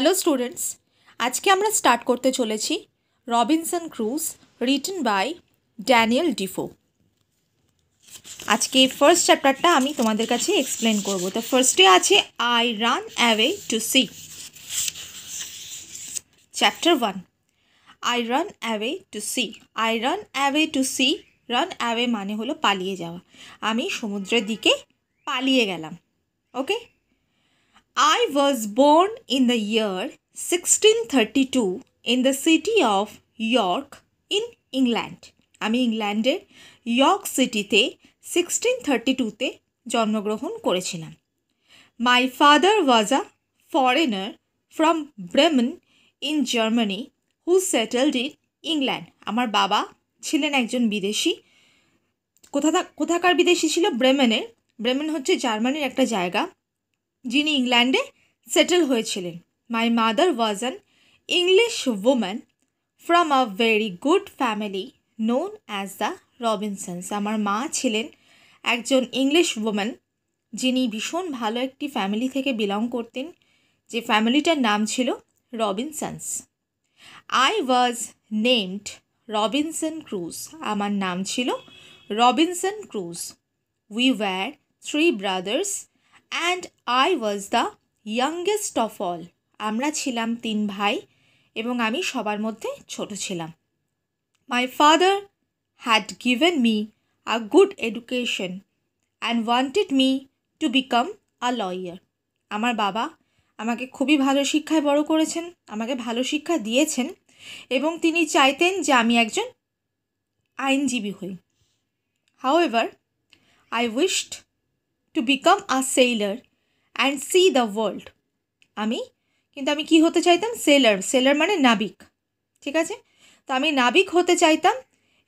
Hello students, আজকে আমরা start করতে চলেছি Robinson Crusoe written by Daniel Defoe. আজকে ফার্স্ট চ্যাপ্টারটা আমি তোমাদের কাছে এক্সপ্লেন করব। তো ফার্স্টে আছে I ran away to sea. Chapter 1, I ran away to sea. I ran away to sea. Ran away মানে হলো পালিয়ে যাওয়া। আমি সমুদ্রের দিকে পালিয়ে গেলাম। ওকে, I was born in the year 1632 in the city of York in England. আমি ইংল্যান্ডের ইয়র্ক সিটিতে 1632তে জন্মগ্রহণ করেছিলাম। My father was a foreigner from Bremen in Germany who settled in England. আমার বাবা ছিলেন একজন বিদেশি। কোথাকার বিদেশি ছিল? ব্রেমেনের। ব্রেমেন হচ্ছে জার্মানির একটা জায়গা, যিনি ইংল্যান্ডে সেটেল হয়েছিলেন। My mother was an English woman from a very good family known as the Robinsons. আমার মা ছিলেন একজন ইংলিশ ওম্যান, যিনি ভীষণ ভালো একটি ফ্যামিলি থেকে বিলং করতেন, যে ফ্যামিলিটার নাম ছিল Robinsons. I was named Robinson Crusoe. আমার নাম ছিল Robinson Crusoe. We were 3 brothers and I was the youngest of all. আমরা ছিলাম 3 ভাই এবং আমি সবার মধ্যে ছোট ছিলাম। My father had given me a good education and wanted me to become a lawyer. আমার বাবা আমাকে খুবই ভালো শিক্ষায় বড় করেছেন, আমাকে ভালো শিক্ষা দিয়েছেন এবং তিনি চাইতেন যে আমি একজন আইনজীবী হই। However I wished to become a seller and C the world. আমি কি হতে চাইতাম? সেলার মানে নাবিক, ঠিক আছে? তো আমি নাবিক হতে চাইতাম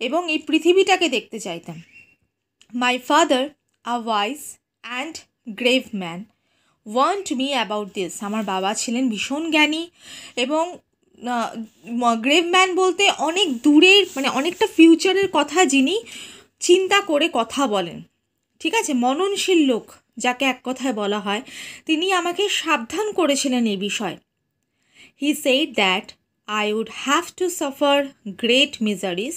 এবং এই পৃথিবীটাকে দেখতে চাইতাম। My father a wise and grave man want me about this. আমার বাবা ছিলেন ভীষণ জ্ঞানী এবং গ্রেভ ম্যান বলতে অনেক দূরের, মানে অনেকটা ফিউচারের কথা যিনি চিন্তা করে কথা বলেন, ঠিক আছে? মননশীল লোক যাকে এক কথায় বলা হয়, তিনি আমাকে সাবধান করেছিলেন এই বিষয়ে। He said that I would have to suffer great miseries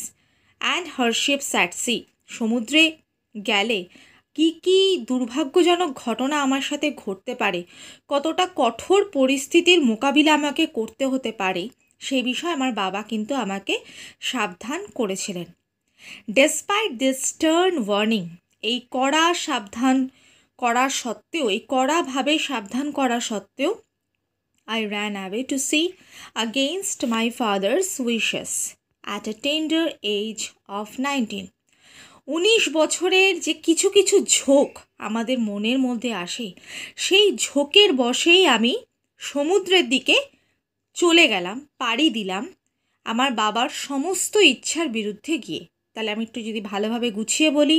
and hardships at sea. সমুদ্রে গেলে কি কি দুর্ভাগ্যজনক ঘটনা আমার সাথে ঘটতে পারে, কতটা কঠোর পরিস্থিতির মোকাবিলা আমাকে করতে হতে পারে, সেই বিষয়ে আমার বাবা কিন্তু আমাকে সাবধান করেছিলেন। ডেসপাইট দিস স্টার্ন ওয়ার্নিং, এই কড়াভাবে সাবধান করা সত্ত্বেও I ran away to sea against my father's wishes at a tender age of 19. 19 বছরের যে কিছু কিছু ঝোঁক আমাদের মনের মধ্যে আসে, সেই ঝোঁকের বশেই আমি সমুদ্রের দিকে চলে গেলাম, পাড়ি দিলাম আমার বাবার সমস্ত ইচ্ছার বিরুদ্ধে গিয়ে। তাহলে আমি একটু যদি ভালোভাবে গুছিয়ে বলি,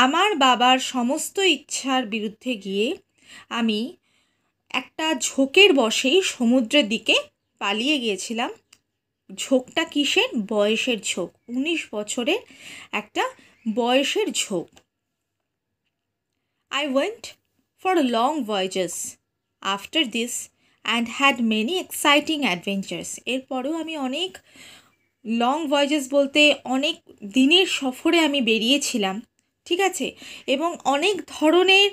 আমার বাবার সমস্ত ইচ্ছার বিরুদ্ধে গিয়ে আমি একটা ঝোঁকের বশেই সমুদ্রের দিকে পালিয়ে গিয়েছিলাম। ঝোঁকটা কিসের? বয়সের ঝোঁক। 19 বছরের একটা বয়সের ঝোঁক। I went for long voyages after this and had many exciting adventures. এরপরেও আমি অনেক লং ভয়েজেস বলতে অনেক দিনের সফরে আমি বেরিয়েছিলাম, ঠিক আছে? এবং অনেক ধরনের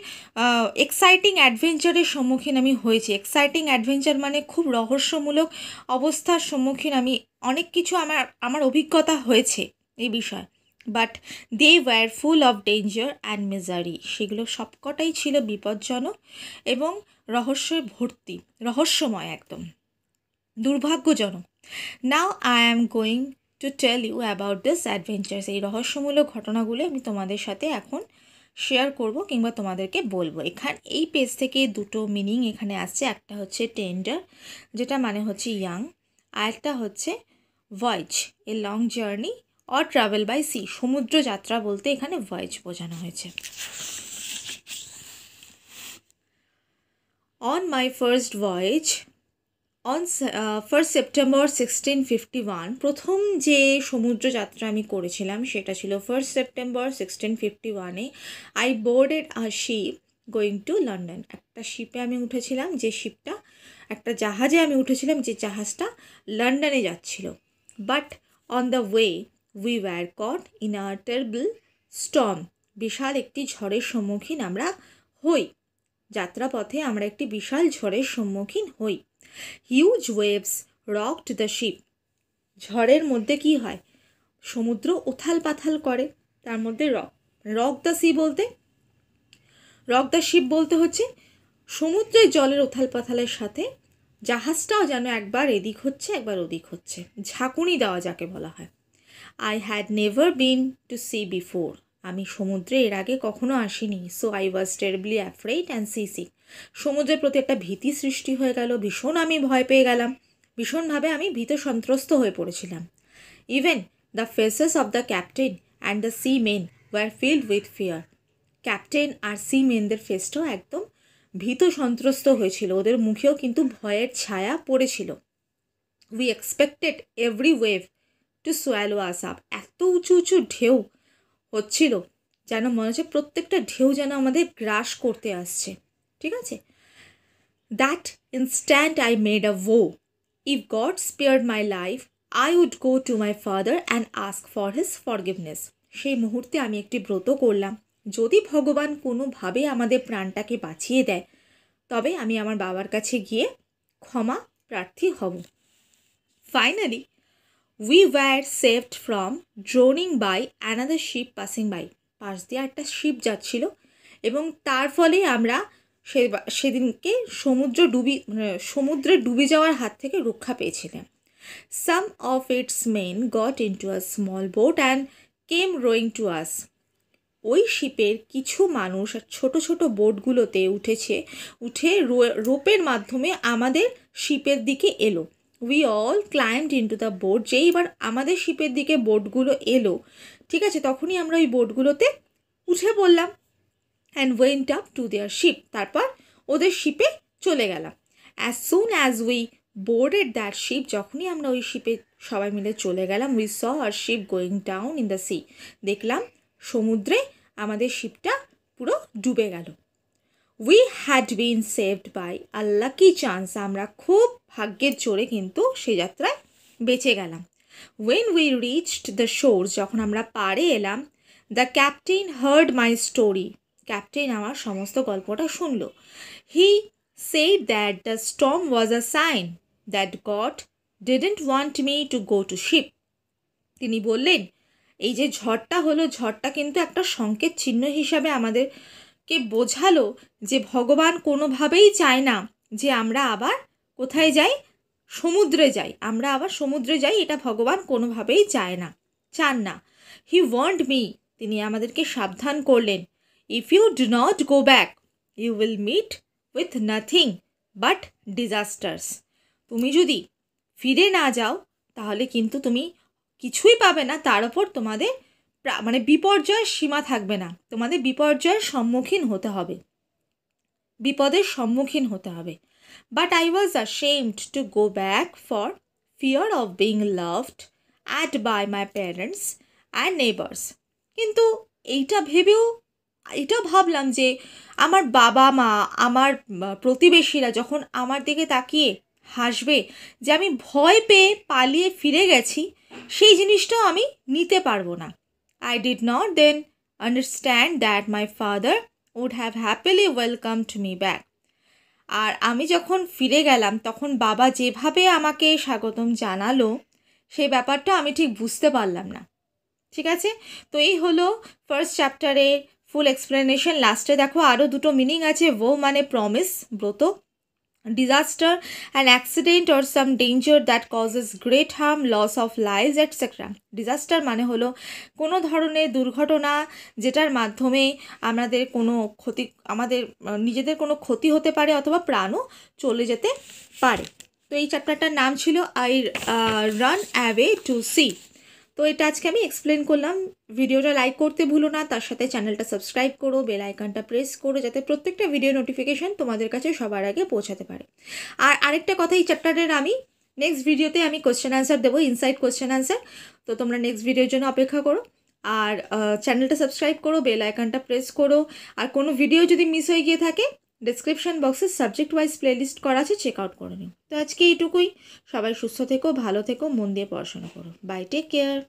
এক্সাইটিং অ্যাডভেঞ্চারের সম্মুখীন আমি হয়েছি। এক্সাইটিং অ্যাডভেঞ্চার মানে খুব রহস্যমূলক অবস্থার সম্মুখীন আমি অনেক কিছু আমার অভিজ্ঞতা হয়েছে এই বিষয়ে। But they were full of danger and misery. সেগুলো সবকটাই ছিল বিপজ্জনক এবং রহস্যময়, একদম দুর্ভাগ্যজনক। Now I am going to tell you about this adventures. এই রহস্যমূলক ঘটনাগুলো আমি তোমাদের সাথে এখন শেয়ার করব কিংবা তোমাদেরকে বলবো। এই পেজ থেকে দুটো মিনিং এখানে আসছে। একটা হচ্ছে টেন্ডার, যেটা মানে হচ্ছে ইয়াং, আর একটা হচ্ছে voyage, a long journey or travel by sea. সমুদ্র যাত্রা বলতে এখানে ভয়েজ বোঝানো হয়েছে। On my first voyage on 1 September 1651, প্রথম যে সমুদ্র যাত্রা আমি করেছিলাম সেটা ছিল 1 সেপ্টেম্বর 1651-এ। I boarded a ship going to London. একটা শিপে আমি উঠেছিলাম, যে শিপটা একটা জাহাজে আমি উঠেছিলাম, যে জাহাজটা লন্ডনে যাচ্ছিল। But on the way we were caught in a terrible storm. বিশাল একটি ঝড়ের সম্মুখীন আমরা হই। যাত্রাপথে আমরা একটি বিশাল ঝড়ের সম্মুখীন হই। Huge waves rocked the ship. ঝড়ের মধ্যে কি হয়? সমুদ্র উথাল পাথাল করে। তার মধ্যে রক দ্য সি বলতে, রক দ্য শিপ বলতে হচ্ছে সমুদ্রের জলের উথাল পাথালের সাথে জাহাজটাও যেন একবার এদিক হচ্ছে একবার ওদিক হচ্ছে, ঝাঁকুনি দেওয়া যাকে বলা হয়। I had never been to sea before. আমি সমুদ্রে এর আগে কখনো আসিনি। So I was terribly afraid and sick. সমুদ্রের প্রতি একটা ভীতি সৃষ্টি হয়ে গেল, ভীষণ আমি ভয় পেয়ে গেলাম, ভীষণভাবে আমি ভীত সন্ত্রস্ত হয়ে পড়েছিলাম। Even the faces of the captain and the seamen were filled with fear. Captain আর সি মেনদের ফেসটাও একদম ভীত সন্ত্রস্ত হয়েছিল, ওদের মুখেও কিন্তু ভয়ের ছায়া পড়েছিল। We expected every wave to swallow us up. এত উঁচু উঁচু ঢেউ হচ্ছিল, যেন মনে হচ্ছে প্রত্যেকটা ঢেউ যেন আমাদের গ্রাস করতে আসছে। ঠিক আছে? That instant I made a vow. If God spared my life I would go to my father and ask for his forgiveness. সেই মুহূর্তে আমি একটি ব্রত করলাম, যদি ভগবান কোনোভাবে আমাদের প্রাণটাকে বাঁচিয়ে দেয় তবে আমি আমার বাবার কাছে গিয়ে ক্ষমা প্রার্থী হব। Finally we were saved from drowning by another ship passing by. পাশ দিয়ে একটা শিপ যাচ্ছিল এবং তার ফলে আমরা সেদিনকে সমুদ্রে ডুবে যাওয়ার হাত থেকে রক্ষা পেয়েছিলাম। Some of its men got into a small boat and came rowing to us. ওই শিপের কিছু মানুষ ছোট ছোট বোটগুলোতে উঠে রোপের মাধ্যমে আমাদের শিপের দিকে এলো। We all climbed into the boat. যেই এবার আমাদের শিপের দিকে বোটগুলো এলো, ঠিক আছে, তখনই আমরা ওই বোটগুলোতে উঠে পড়লাম। And went up to their ship. তারপর ওদের শিপে চলে গেলাম। As soon as we boarded that ship. যখনই আমরা ওই শিপে সবাই মিলে চলে গেলাম, we saw our ship going down in the sea. দেখলাম সমুদ্রে আমাদের শিপটা পুরো ডুবে গেল। We had been saved by a lucky chance. আমরা খুব ভাগ্যের জোরে কিন্তু সেই যাত্রায় বেঁচে গেলাম। When we reached the shores. যখন আমরা পাড়ে এলাম, the captain hard my story. Captain আমার সমস্ত গল্পটা শুনল। হি said that the storm was a sign that God didn't want me to go to ship. তিনি বললেন, এই যে ঝড়টা হলো, ঝড়টা কিন্তু একটা সংকেত চিহ্ন হিসাবে আমাদেরকে বোঝালো যে ভগবান কোনোভাবেই চায় না যে আমরা আবার কোথায় যাই, সমুদ্রে যাই, আমরা আবার সমুদ্রে যাই, এটা ভগবান কোনোভাবেই চান না। He warned me. তিনি আমাদেরকে সাবধান করলেন। If you do not go back you will meet with nothing but disasters. তুমি যদি ফিরে না যাও তাহলে কিন্তু তুমি কিছুই পাবে না, তার ওপর তোমাদের বিপর্যয়ের সীমা থাকবে না, তোমাদের বিপর্যয়ের সম্মুখীন হতে হবে, বিপদের সম্মুখীন হতে হবে। But I was ashamed to go back for fear of being laughed at by my parents and neighbours. কিন্তু এইটা ভাবলাম যে আমার বাবা মা, আমার প্রতিবেশীরা যখন আমার দিকে তাকিয়ে হাসবে যে আমি ভয় পেয়ে পালিয়ে ফিরে গেছি, সেই জিনিসটাও আমি নিতে পারবো না। I did not then understand that my father would have happily welcomed me back. আর আমি যখন ফিরে গেলাম তখন বাবা যেভাবে আমাকে স্বাগতম জানালো, সেই ব্যাপারটা আমি ঠিক বুঝতে পারলাম না। ঠিক আছে, তো এই হলো ফার্স্ট চ্যাপ্টারের ফুল এক্সপ্লেনেশন। লাস্টে দেখো আরও দুটো মিনিং আছে। वो মানে প্রমিস, ব্রত, disaster an accident or some danger that causes great harm, loss of lives etcetera. Disaster মানে হলো কোনো ধরনের দুর্ঘটনা যেটার মাধ্যমে আমাদের নিজেদের কোনো ক্ষতি হতে পারে অথবা প্রাণও চলে যেতে পারে। তো এই চ্যাপ্টারটার নাম ছিল I ran away to sea. তো এটা আজকে আমি এক্সপ্লেন করলাম। ভিডিওটা লাইক করতে ভুলো না, তার সাথে চ্যানেলটা সাবস্ক্রাইব করো, বেল আইকনটা প্রেস করো, যাতে প্রত্যেকটা ভিডিও নোটিফিকেশান তোমাদের কাছে সবার আগে পৌঁছাতে পারে। আর আরেকটা কথা, এই চ্যাপ্টারের আমি নেক্সট ভিডিওতে আমি কোয়েশ্চেন অ্যান্সার দেবো, ইনসাইড কোয়েশ্চেন অ্যান্সার। তো তোমরা নেক্সট ভিডিওর জন্য অপেক্ষা করো আর চ্যানেলটা সাবস্ক্রাইব করো, বেল আইকনটা প্রেস করো। আর কোনো ভিডিও যদি মিস হয়ে গিয়ে থাকে ডিসক্রিপশান বক্সে সাবজেক্ট ওয়াইজ প্লেলিস্ট করা আছে, চেক আউট করে নিও। তো আজকে এইটুকুই। সবাই সুস্থ থেকো, ভালো থেকো, মন দিয়ে পড়াশোনা করো। Bye, take care.